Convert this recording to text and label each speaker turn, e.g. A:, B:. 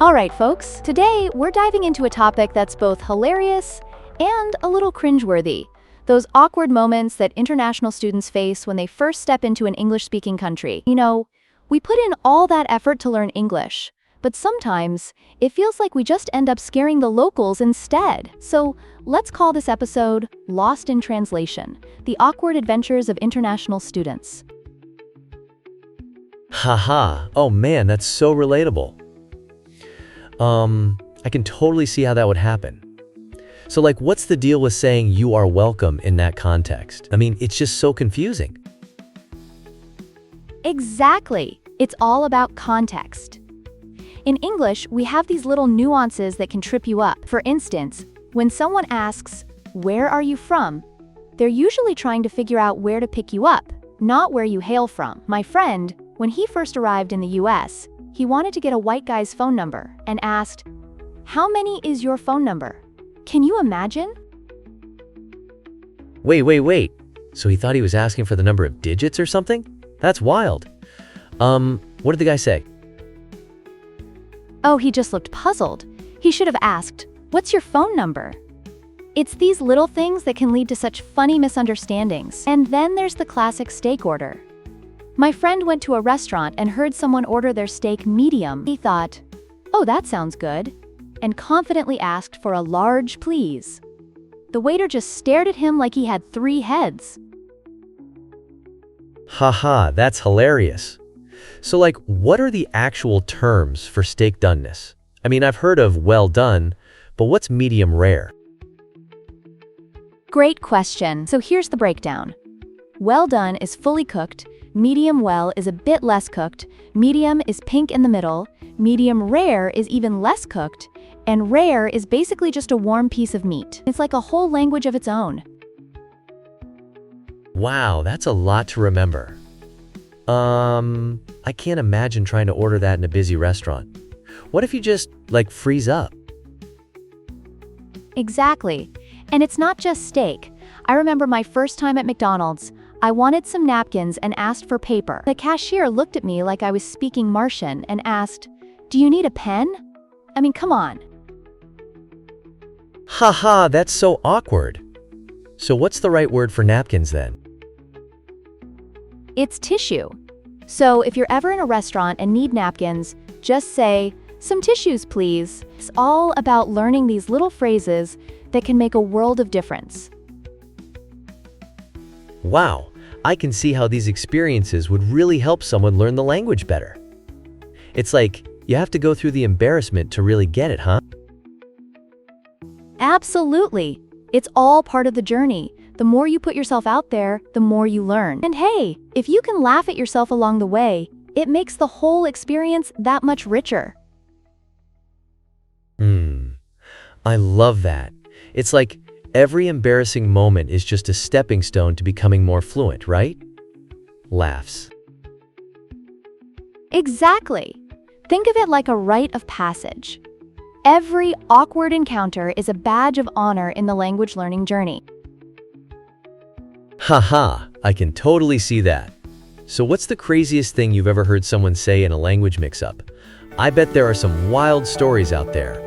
A: All right, folks, today we're diving into a topic that's both hilarious and a little cringeworthy. Those awkward moments that international students face when they first step into an English-speaking country. You know, we put in all that effort to learn English, but sometimes it feels like we just end up scaring the locals instead. So let's call this episode Lost in Translation: The Awkward Adventures of International Students.
B: Haha, oh man, that's so relatable. I can totally see how that would happen. So what's the deal with saying you are welcome in that context? I mean, it's just so confusing.
A: Exactly. It's all about context. In English, we have these little nuances that can trip you up. For instance, when someone asks, "Where are you from?" they're usually trying to figure out where to pick you up, not where you hail from. My friend, when he first arrived in the US, he wanted to get a white guy's phone number and asked, "How many is your phone number?" Can you imagine?
B: Wait. So he thought he was asking for the number of digits or something? That's wild. What did the guy say?
A: Oh, he just looked puzzled. He should have asked, "What's your phone number?" It's these little things that can lead to such funny misunderstandings. And then there's the classic steak order. My friend went to a restaurant and heard someone order their steak medium. He thought, "Oh, that sounds good," and confidently asked for a large, please. The waiter just stared at him like he had 3 heads.
B: Haha, that's hilarious. So what are the actual terms for steak doneness? I mean, I've heard of well done, but what's medium rare?
A: Great question. So here's the breakdown. Well done is fully cooked, medium well is a bit less cooked, medium is pink in the middle, medium rare is even less cooked, and rare is basically just a warm piece of meat. It's like a whole language of its own.
B: Wow, that's a lot to remember. I can't imagine trying to order that in a busy restaurant. What if you just, freeze up?
A: Exactly. And it's not just steak. I remember my first time at McDonald's. I wanted some napkins and asked for paper. The cashier looked at me like I was speaking Martian and asked, "Do you need a pen?" I mean, come on.
B: Haha, that's so awkward. So what's the right word for napkins then?
A: It's tissue. So if you're ever in a restaurant and need napkins, just say, "Some tissues, please." It's all about learning these little phrases that can make a world of difference.
B: Wow, I can see how these experiences would really help someone learn the language better. It's like you have to go through the embarrassment to really get it, huh?
A: Absolutely. It's all part of the journey. The more you put yourself out there, the more you learn. And hey, if you can laugh at yourself along the way, it makes the whole experience that much richer.
B: I love that. It's like every embarrassing moment is just a stepping stone to becoming more fluent, right? Laughs.
A: Exactly. Think of it like a rite of passage. Every awkward encounter is a badge of honor in the language learning journey.
B: Haha, I can totally see that. So what's the craziest thing you've ever heard someone say in a language mix-up? I bet there are some wild stories out there.